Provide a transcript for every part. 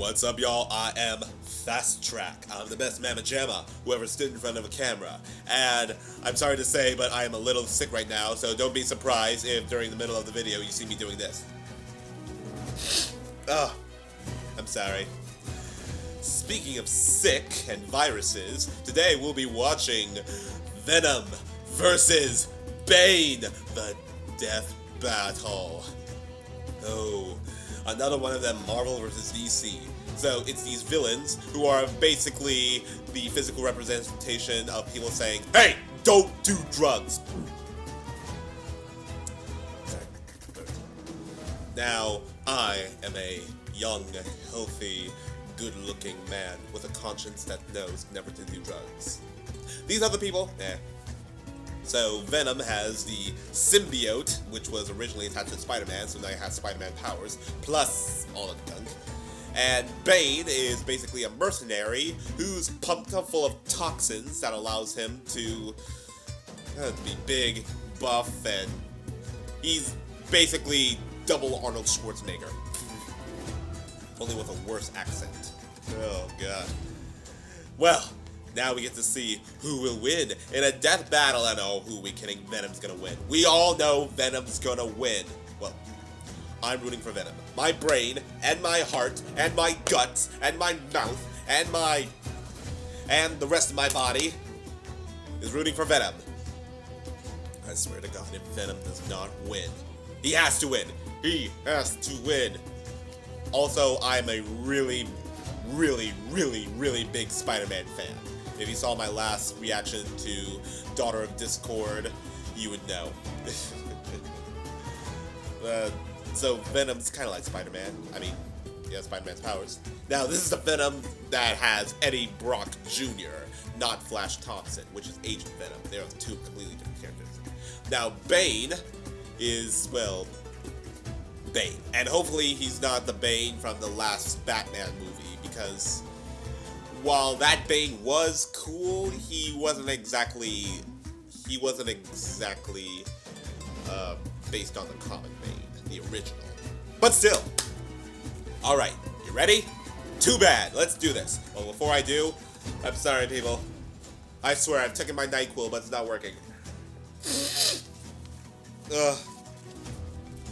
What's up, y'all? I am Fast Track. I'm the best mamma jamma who ever stood in front of a camera. And I'm sorry to say, but I am a little sick right now, so don't be surprised if during the middle of the video you see me doing this. Oh, I'm sorry. Speaking of sick and viruses, today we'll be watching Venom vs. Bane, the death battle. Oh, another one of them, Marvel vs. DC. So it's these villains who are basically the physical representation of people saying, "Hey, don't do drugs." Now, I am a young, healthy, good-looking man with a conscience that knows never to do drugs. These other people, So Venom has the symbiote, which was originally attached to Spider-Man, so now he has Spider-Man powers, plus all of the gunk. And Bane is basically a mercenary who's pumped up full of toxins that allows him to be big, buff, and he's basically double Arnold Schwarzenegger. Only with a worse accent. Oh, God. Well, now we get to see who will win in a death battle. And oh, who are we kidding? Venom's gonna win. We all know Venom's gonna win. Well, I'm rooting for Venom. My brain, and my heart, and my guts, and my mouth, and the rest of my body is rooting for Venom. I swear to God, if Venom does not win, he has to win. He has to win. Also, I'm a really big Spider-Man fan. If you saw my last reaction to Daughter of Discord, you would know. So Venom's kind of like Spider-Man. I mean, he has Spider-Man's powers. Now, this is the Venom that has Eddie Brock Jr., not Flash Thompson, which is Agent Venom. They're two completely different characters. Now, Bane is, well, Bane. And hopefully he's not the Bane from the last Batman movie, because while that Bane was cool, he wasn't exactly based on the comic Bane, the original. But still. Alright, you ready? Too bad. Let's do this. Well, before I do, I'm sorry, people. I swear, I've taken my NyQuil, but it's not working.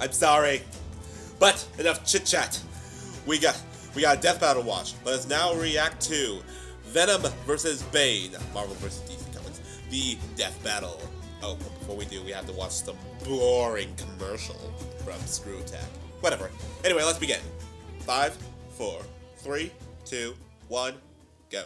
I'm sorry. But enough chit-chat. We got a death battle watch. Let's now react to Venom vs. Bane, Marvel vs. DC Comics, the death battle. Oh, but before we do, we have to watch some boring commercial from ScrewAttack. Whatever. Anyway, let's begin. 5, 4, 3, 2, 1, go.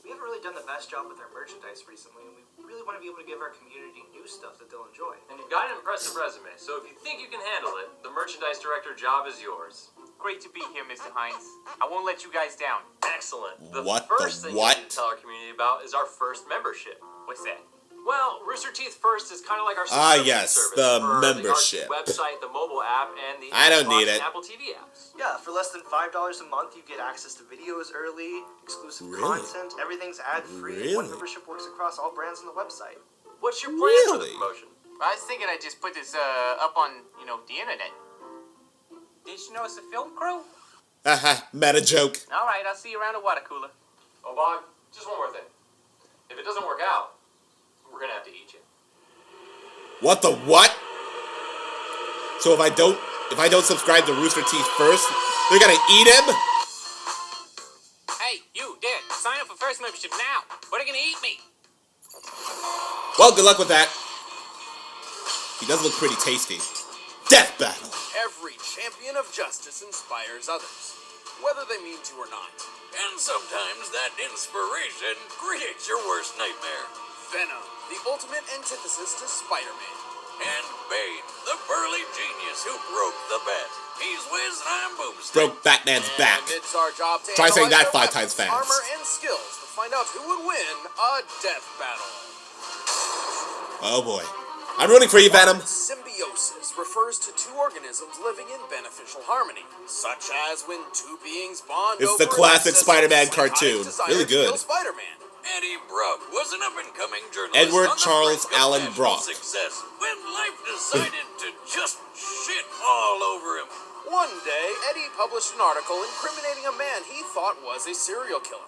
We haven't really done the best job with our merchandise recently, and we really want to be able to give our community new stuff that they'll enjoy. And you've got an impressive resume, so if you think you can handle it, the merchandise director job is yours. Great to be here, Mr. Hines. I won't let you guys down. Excellent. The What first the thing what? you need to tell our community about is our first membership. What's that? Well, Rooster Teeth First is kind of like our Yes, subscription service the for membership. The website, the mobile app, and the I don't Xbox need it. and Apple TV apps. Yeah, for less than $5 a month, you get access to videos early, exclusive Really? content, everything's ad-free. Really? One membership works across all brands on the website. What's your plan for the Really? promotion? I was thinking I'd just put this up on, the internet. Did you know it's a film crew? Haha, meta joke. All right, I'll see you around the water cooler. Oh, Bog, just one more thing. If it doesn't work out, we're gonna have to eat you. What the what? So if I don't subscribe to Rooster Teeth First, they're gonna eat him? Hey, you, there, sign up for first membership now. Or they're gonna eat me. Well, good luck with that. He does look pretty tasty. Death battle. Every champion of justice inspires others, whether they mean to or not. And sometimes that inspiration creates your worst nightmare. Venom, the ultimate antithesis to Spider-Man. And Bane, the burly genius who broke the bet. He's whiz and I'm boomstick. Broke Batman's back. And it's our job to Try saying that analyze 5 their times weapons, fast. armor and skills to find out who would win a death battle. Oh boy. I'm rooting for you, Venom. Symbiosis refers to two organisms living in beneficial harmony, such as when two beings bond It's over the classic an Spider-Man obsessive cartoon. desire Really to kill good. Spider-Man. Eddie Brock was an up-and-coming journalist Edward on the Charles brink of Allen national Brock. success when life decided to just shit all over him. One day, Eddie published an article incriminating a man he thought was a serial killer.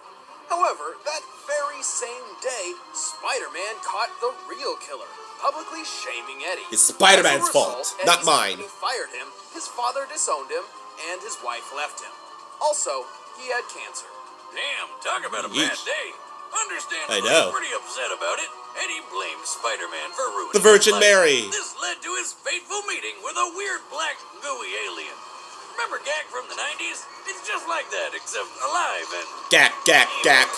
However, that very same day, Spider-Man caught the real killer, publicly shaming Eddie. It's Spider-Man's As a result, fault, not Eddie's mine. company fired him, his father disowned him, and his wife left him. Also, he had cancer. Damn, talk about a Yeesh. bad day. I Understandably, know. pretty upset about it. Eddie blamed Spider-Man for ruining The Virgin his life. Mary. This led to his fateful meeting with a weird black gooey alien. Remember Gag from the 90s? It's just like that, except alive and... Gak, gak, gak.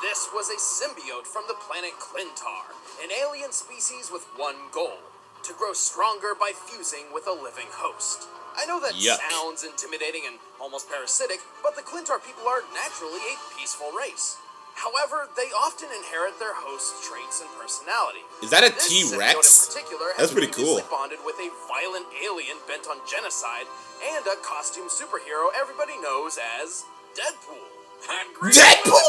This was a symbiote from the planet Clintar, an alien species with one goal: to grow stronger by fusing with a living host. I know that Yuck. sounds intimidating and almost parasitic, but the Clintar people are naturally a peaceful race. However, they often inherit their host's traits and personality. Is that a This T-Rex? symbiote in particular has That's pretty cool. previously bonded with a violent alien bent on genocide and a costume superhero everybody knows as Deadpool. Deadpool?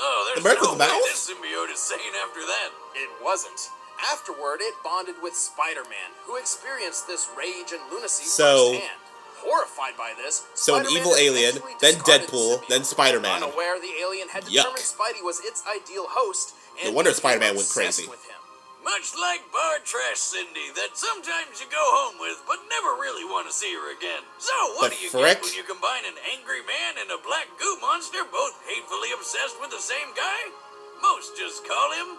Oh, there's The bird with no the way mouth? this symbiote is sane after that. It wasn't. Afterward, it bonded with Spider-Man, who experienced this rage and lunacy So- firsthand. Horrified by this, So an Spider-Man evil alien, eventually then discarded the Deadpool, symbiote. then Spider-Man. Unaware the alien had Yuck. determined Spidey was its ideal host, and No wonder became Spider-Man went obsessed crazy. with him. Much like bar trash Cindy that sometimes you go home with but never really want to see her again. So what The do you frick? get when you combine an angry man and a black goo monster both hatefully obsessed with the same guy? Most just call him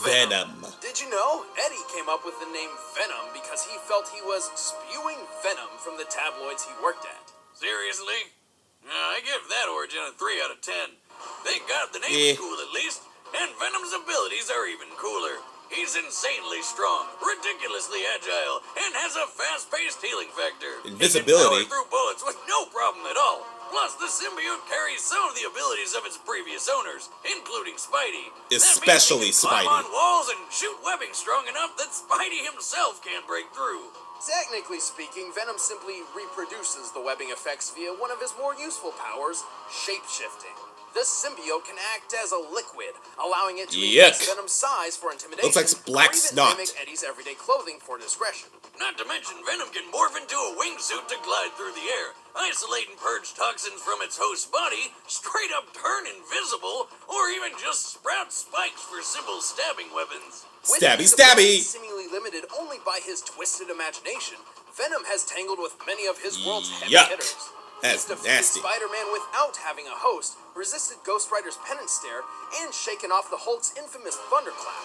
Venom. Did you know Eddie came up with the name Venom because he felt he was spewing venom from the tabloids he worked at? Seriously? I give that origin a 3 out of 10. Thank God the Eh. name's cool at least, and Venom's abilities are even cooler. He's insanely strong, ridiculously agile, and has a fast-paced healing factor. Invisibility. He can power through bullets with no problem at all. Plus, the symbiote carries some of the abilities of its previous owners, including Spidey. Especially that means he can Spidey. climb on walls and shoot webbing strong enough that Spidey himself can't break through. Technically speaking, Venom simply reproduces the webbing effects via one of his more useful powers, shape-shifting. This symbiote can act as a liquid, allowing it to Yuck. increase Venom's size for intimidation, Looks like black or even snot. mimic Eddie's everyday clothing for discretion. Not to mention, Venom can morph into a wingsuit to glide through the air, isolate and purge toxins from its host's body, straight up turn invisible, or even just sprout spikes for simple stabbing weapons. With Stabby, his stabby. abilities seemingly limited only by his twisted imagination, Venom has tangled with many of his world's heavy Yuck. hitters. That's He's defeated nasty. Spider-Man without having a host, resisted Ghost Rider's penance stare, and shaken off the Hulk's infamous thunderclap.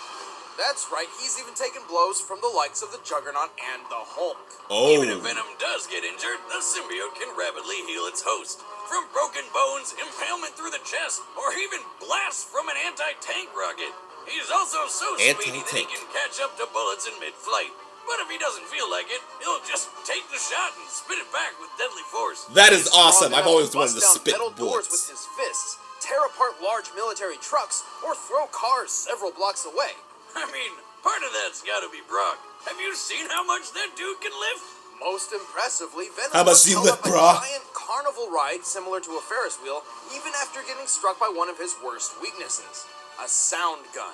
That's right, he's even taken blows from the likes of the Juggernaut and the Hulk. Even if Oh. Venom does get injured, the symbiote can rapidly heal its host. From broken bones, impalement through the chest, or even blasts from an anti-tank rocket. He's also so speedy that he Anti-tank. can catch up to bullets in mid-flight. But if he doesn't feel like it, he'll just take the shot and spit it back with deadly force. That is He's awesome. strong I've enough always to wanted bust to down spit metal doors with bullets. his fists, tear apart large military trucks, or throw cars several blocks away. I mean, part of that's gotta be Brock. Have you seen how much that dude can lift? Most impressively, Venom How much once do you held lift, up a brah? giant carnival ride similar to a Ferris wheel, even after getting struck by one of his worst weaknesses, a sound gun.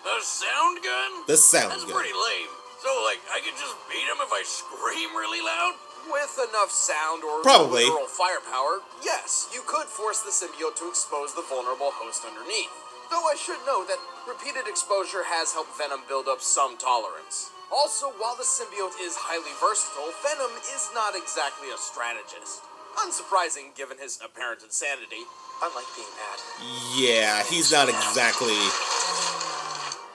A sound gun? The sound That's gun. pretty lame. So, like, I can just beat him if I scream really loud? With enough sound or Probably. literal firepower, yes, you could force the symbiote to expose the vulnerable host underneath. Though I should note that repeated exposure has helped Venom build up some tolerance. Also, while the symbiote is highly versatile, Venom is not exactly a strategist. Unsurprising given his apparent insanity. I like being mad. Yeah, he's not exactly.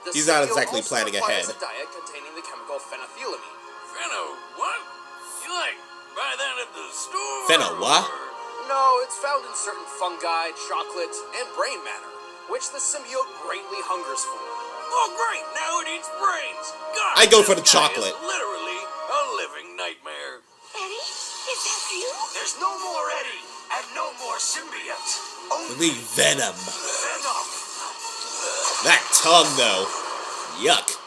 The He's not symbiote exactly also planning requires ahead. a diet containing the chemical phenethylamine. Fenno, what? You, like, buy that at the store? Fenno, what? or- No, it's found in certain fungi, chocolate, and brain matter, which the symbiote greatly hungers for. Oh, great! Now it eats brains! God, I go for the this guy chocolate. is literally a living nightmare. Eddie, is that you? There's no more Eddie and no more symbiote. Only Venom. Venom. That tongue, though. Yuck.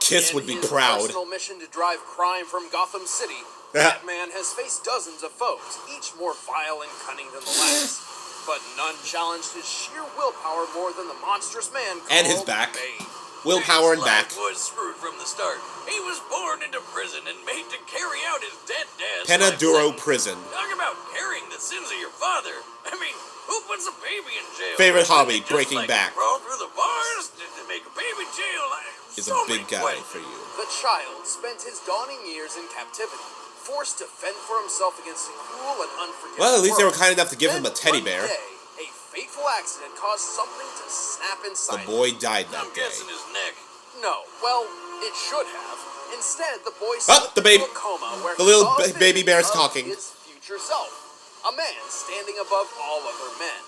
Kiss In would be his proud. personal mission to drive crime from Gotham City, Batman has faced dozens of foes, each more vile and cunning than the last. But none challenged his sheer willpower more than the monstrous man called And his back. Bane. willpower and back. Bane's life was screwed from the start. He was born into prison and made to carry out his dead dad's Penaduro life sentence. Prison. Talk about carrying the sins of your father. I mean, who puts a baby in jail? Favorite hobby, Just, breaking like, back. Crawl through the bars to make a baby jail. Is So a big many guy questions. for you. The child spent his dawning years in captivity, forced to fend for himself against a cruel and unforgiving Well, at least they were world. kind enough to give him a Then teddy one bear. day, a fateful accident caused something to snap The inside him. boy died I'm that day. guessing his neck. No, well, it should have. Instead, the boy Oh, slipped the baby- into a coma where the he little saw a baby vision bear's of talking. his future self, a man standing above all other men.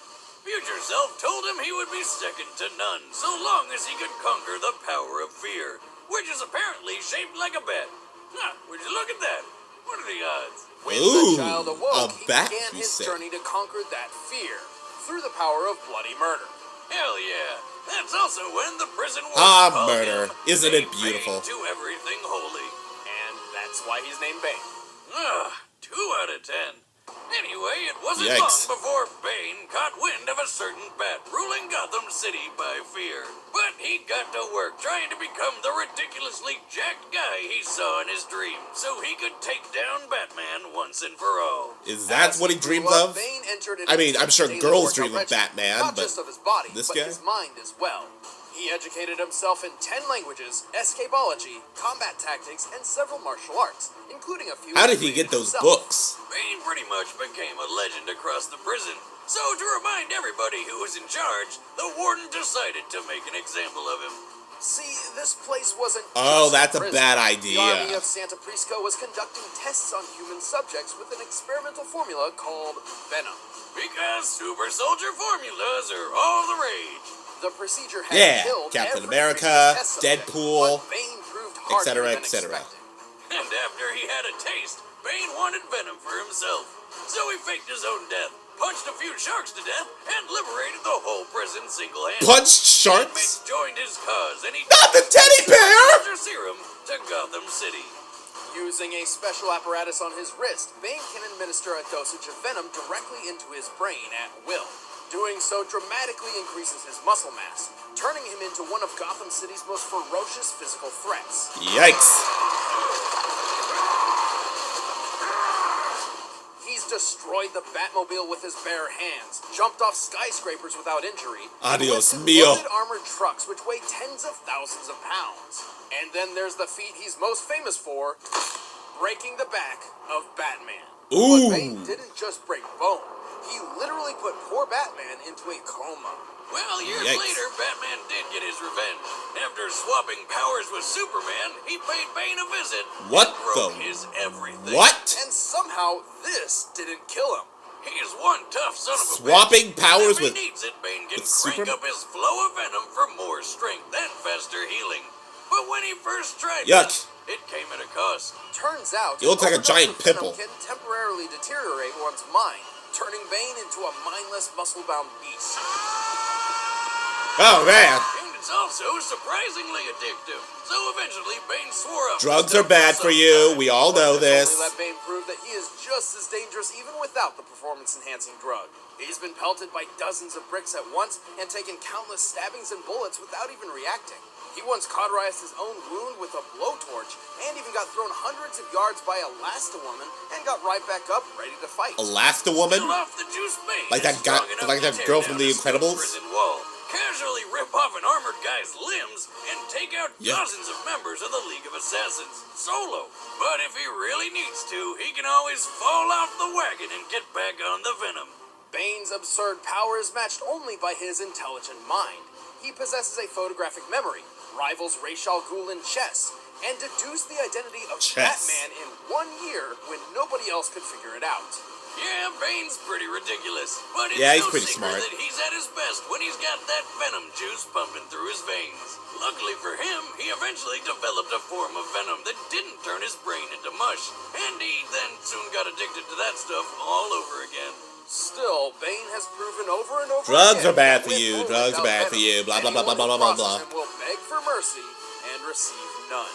Future self told him he would be second to none, so long as he could conquer the power of fear, which is apparently shaped like a bat. Huh, would you look at that? What are the odds? When Ooh, the child awoke, a he bat, began he his said. journey to conquer that fear through the power of bloody murder. Hell yeah. That's also when the prison warden Ah, called murder. him Isn't a it beautiful? Bane to everything holy. And that's why he's named Bane. Ugh, 2 out of 10. Anyway, it wasn't Yikes. long before Bane caught wind of a certain bat ruling Gotham City by fear. But he got to work trying to become the ridiculously jacked guy he saw in his dream, so he could take down Batman once and for all. Is that As what he he grew dreams up, of? Bane entered I mean, I'm sure daily girls workout dream of regimen, Batman, not but just of his body, this but guy? his mind as well. He educated himself in 10 languages, escapology, combat tactics, and several martial arts, including a few. How did he get those himself. books? Bane pretty much became a legend across the prison. So to remind everybody who was in charge, the warden decided to make an example of him. See, this place wasn't. Oh, just that's a prison. bad The army idea. of Santa Prisco was conducting tests on human subjects with an experimental formula called Venom. Because super soldier formulas are all the rage. The procedure had Yeah, killed Captain every America, previous test subject, Deadpool, but Bane proved et cetera, harder than et cetera. expected. And after he had a taste, Bane wanted Venom for himself. So he faked his own death, punched a few sharks to death, and liberated the whole prison single-handedly. Punched sharks? Inmates joined his cause, and he Not the teddy bear! Soldier serum to Gotham City. Using a special apparatus on his wrist, Bane can administer a dosage of venom directly into his brain at will. Doing so dramatically increases his muscle mass, turning him into one of Gotham City's most ferocious physical threats. Yikes. He's destroyed the Batmobile with his bare hands, jumped off skyscrapers without injury, and Adios lifted mio. loaded armored trucks which weigh tens of thousands of pounds. And then there's the feat he's most famous for, breaking the back of Batman. Ooh. But Bane didn't just break bone. He literally put poor Batman into a coma. Well, years Yikes. later, Batman did get his revenge. After swapping powers with Superman, he paid Bane a visit What and broke the- his everything. What? And somehow, this didn't kill him. He's one tough son of a Swapping bitch. powers If he with- needs it, Bane can with crank Superman? up his flow of venom for more strength and faster healing. But when he first tried Yuck. this, it came at a cost. Turns out, You look like a overdose giant of venom pimple. can temporarily deteriorate one's mind, turning Bane into a mindless, muscle-bound beast. Oh, man. And it's also surprisingly addictive. So eventually, Bane swore up. Drugs are bad for you. We all know this. Only let Bane prove that he is just as dangerous even without the performance-enhancing drug. He's been pelted by dozens of bricks at once and taken countless stabbings and bullets without even reacting. He once cauterized his own wound with a blowtorch and even got thrown hundreds of yards by a Woman and got right back up, ready to fight. Elasti-Woman? Peel off the juice Bane Like that is guy- strong enough like to that tear girl down from The a stone Incredibles? prison wall, casually rip off an armored guy's limbs, and take out Yeah. dozens of members of the League of Assassins solo. But if he really needs to, he can always fall off the wagon and get back on the venom. Bane's absurd power is matched only by his intelligent mind. He possesses a photographic memory, rivals Ra's al Ghul in chess, and deduced the identity of Chess. Batman in 1 year when nobody else could figure it out. Yeah, Bane's pretty ridiculous, but it's Yeah, he's no pretty secret smart. that he's at his best when he's got that venom juice pumping through his veins. Luckily for him, he eventually developed a form of venom that didn't turn his brain into mush, and he then soon got addicted to that stuff all over again. Still, Bane has proven over and over Drugs again are bad that for with you. or Drugs are without bad for venom, you. Blah, blah, blah, blah, anyone blah, who blah, crosses blah. him will beg for mercy and receive none.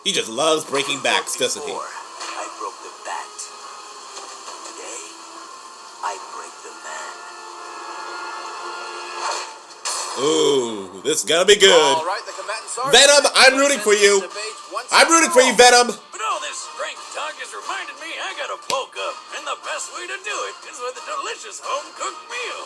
He just loves breaking backs, doesn't he? Before, I broke the bat. Today, I break the man. Ooh, this is gonna be good. All right, the combatants are... Venom, I'm rooting for you. I'm rooting for you, Venom. But all this strength talk has reminded me I gotta bulk up, and the best way to do it is with a delicious home-cooked meal.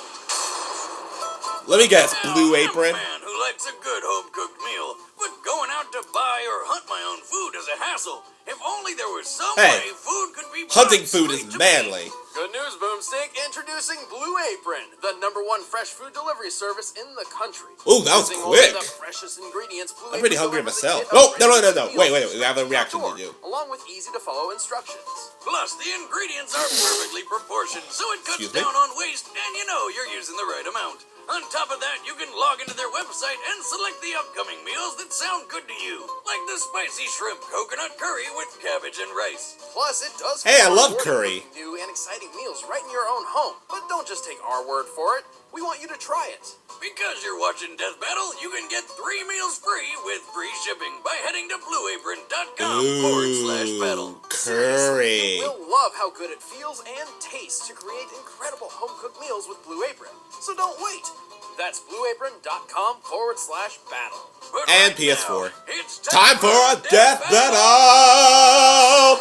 Let me guess, Now, Blue I'm Apron? a man who likes a good home-cooked meal, but going out to buy or hunt my own food is a hassle. If only there was some Hey, way food could be hunting brought food is straight to me. manly. Good news, Boomstick. Introducing Blue Apron, the #1 fresh food delivery service in the country. Ooh, that was Using only quick. the freshest ingredients, Blue I'm pretty Apron hungry delivers a myself. kit of No. ready-to-eat Wait, meals we have a straight to reaction your to do. door, along with easy-to-follow instructions. Plus, the ingredients are perfectly proportioned, so it cuts Excuse me? down on waste, and you know you're using the right amount. On top of that, you can log into their website and select the upcoming meals that sound good to you, like the spicy shrimp coconut curry with cabbage and rice. Plus, it does... Hey, I feel love rewarding curry. with new and exciting meals right in your own home. But don't just take our word for it. We want you to try it. Because you're watching Death Battle, you can get 3 meals free with free shipping by heading to blueapron.com/battle. Curry. You'll love how good it feels and tastes to create incredible home-cooked meals with Blue Apron. So don't wait. That's blueapron.com/battle. But And right PS4. now, it's Time for a death battle!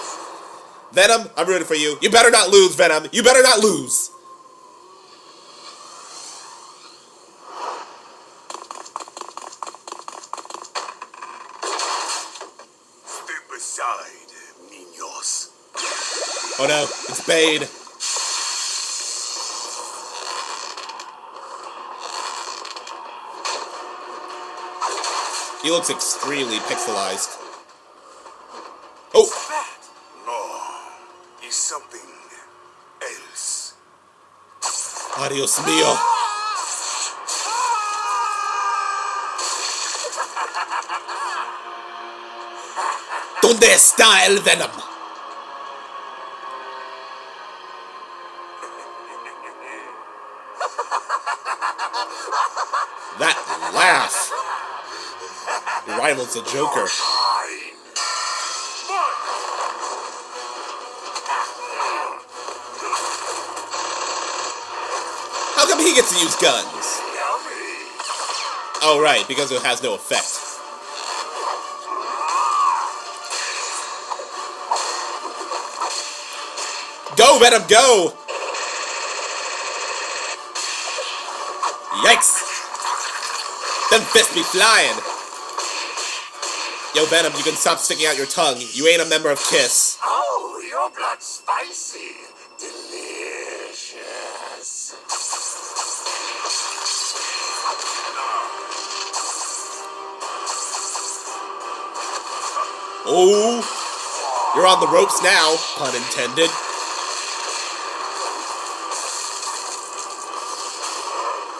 Venom, I'm rooting for you. You better not lose, Venom. You better not lose. Step aside, niños. Oh no, it's Bane. He looks extremely pixelized. Oh! No, it's something else. Adios mio. ¿Dónde está el Venom? That laugh rivals the Joker. How come he gets to use guns? Oh right, because it has no effect. Go, Venom, go! Yikes! Them fists be flying! Yo, Venom, you can stop sticking out your tongue. You ain't a member of KISS. Oh, your blood's spicy. Delicious. Oh! You're on the ropes now, pun intended.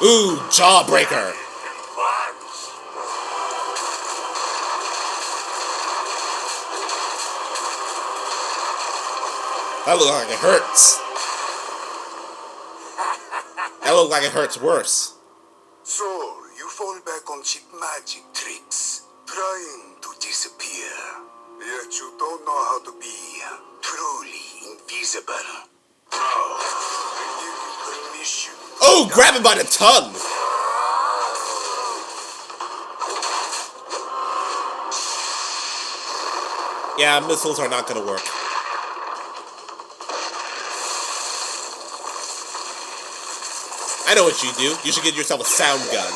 Ooh, jawbreaker! That looks like it hurts. That looks like it hurts worse. So, you fall back on cheap magic tricks, trying to disappear. Yet you don't know how to be truly invisible. Oh, I give you permission. Oh, grab him by the tongue! Yeah, missiles are not gonna work. I know what you do. You should get yourself a sound gun.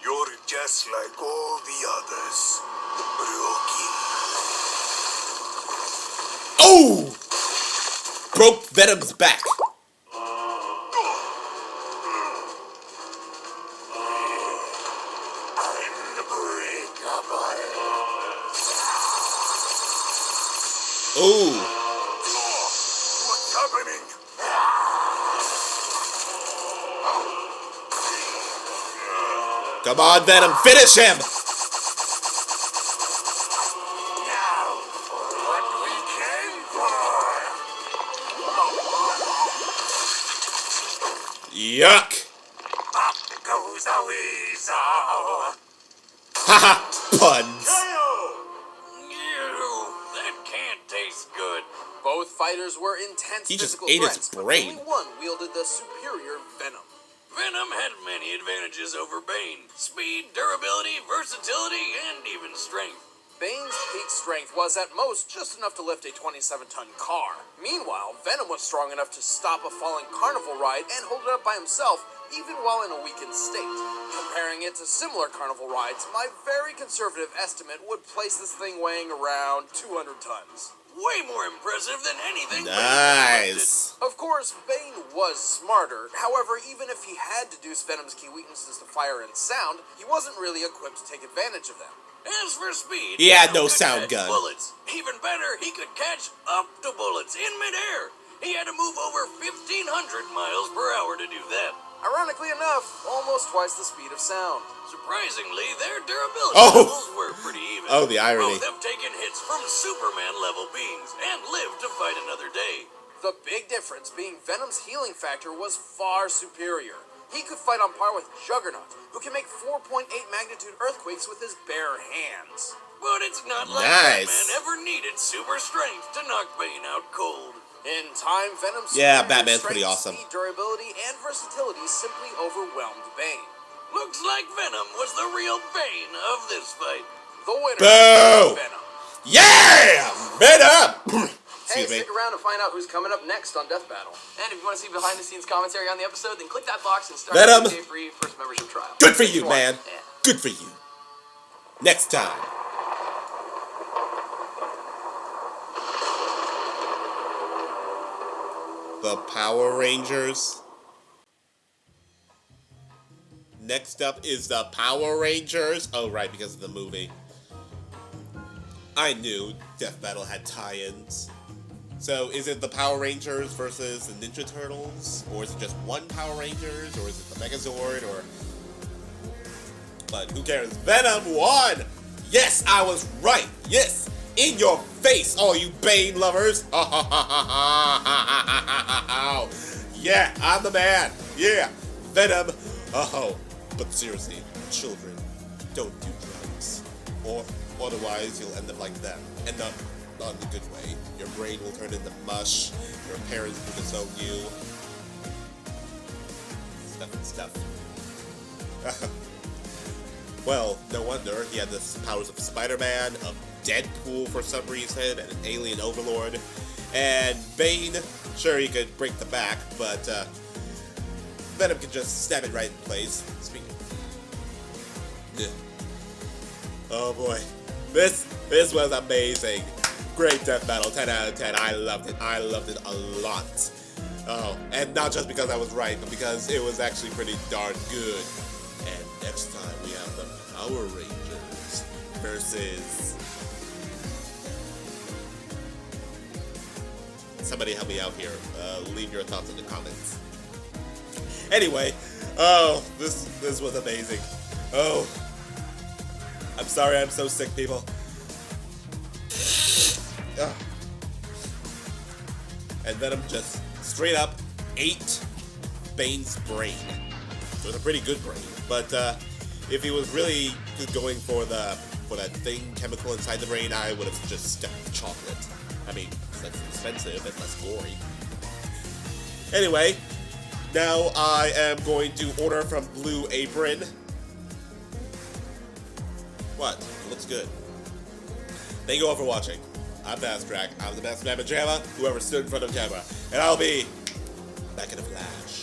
You're just like all the others. Broken. Oh! Broke Venom's back. Ooh. What's happening? Come on, Venom, finish him! What we came for! Yuck! Up goes a weasel! Haha, puns. Ew, that can't taste good. Both fighters were intense He just physical ate his threats, but brain. only one wielded the superior venom. Venom had many advantages over Bane. Speed, durability, versatility, and even strength. Bane's peak strength was at most just enough to lift a 27-ton car. Meanwhile, Venom was strong enough to stop a falling carnival ride and hold it up by himself, even while in a weakened state. Comparing it to similar carnival rides, my very conservative estimate would place this thing weighing around 200 tons. Way more impressive than anything Bane Nice. Of course, Bane was smarter. However, even if he had deduced Venom's key weaknesses to fire and sound, he wasn't really equipped to take advantage of them. As for speed, He had no Venom could sound catch gun. bullets. Even better, he could catch up to bullets in midair. He had to move over 1,500 miles per hour to do that. Ironically enough, almost twice the speed of sound. Surprisingly, their durability Oh. levels were pretty even. Oh, the irony. Both have taken hits from Superman-level beings and lived to fight another day. The big difference being Venom's healing factor was far superior. He could fight on par with Juggernaut, who can make 4.8 magnitude earthquakes with his bare hands. But it's not like Nice. Batman ever needed super strength to knock Bane out cold. In time, Venom's Yeah, superior Batman's pretty strength, awesome. speed, durability, and versatility simply overwhelmed Bane. Looks like Venom was the real Bane of this fight. The winner Boo! is Venom. Yeah! Venom! Hey, Excuse me. stick around to find out who's coming up next on Death Battle. And if you want to see behind-the-scenes commentary on the episode, then click that box and start Venom. a 2-day free first membership trial. Good for you, man. Yeah. Good for you. Next time. The Power Rangers. Next up is the Power Rangers. Oh, right, because of the movie. I knew Death Battle had tie-ins. So, is it the Power Rangers versus the Ninja Turtles? Or is it just one Power Rangers? Or is it the Megazord? Or... But who cares? Venom won! Yes, I was right! Yes! In your face, all you Bane lovers! Yeah, I'm the man! Yeah! Venom! Oh, but seriously, children, don't do drugs. Or otherwise you'll end up like them. End up not in a good way. Your brain will turn into mush, your parents will disown you. Stuff and stuff. Well, no wonder he had the powers of Spider-Man, of Deadpool for some reason, and an alien overlord. And Bane, sure, he could break the back, but Venom could just stab it right in place. Speaking. Oh boy, this was amazing. Great Death Battle, 10 out of 10. I loved it. I loved it a lot. Oh, and not just because I was right, but because it was actually pretty darn good. And next time we have the Power Rangers versus... Somebody help me out here. Leave your thoughts in the comments. Anyway, oh, this was amazing. Oh, I'm sorry I'm so sick, people. Ugh. And Venom just straight up ate Bane's brain. It was a pretty good brain, but if he was really going for that thing chemical inside the brain, I would have just stuck chocolate. I mean, that's expensive and less gory. Anyway, now I am going to order from Blue Apron. What? It looks good. Thank you all for watching. I'm Bastrack. I'm the best man in Java who ever stood in front of camera. And I'll be back in a flash.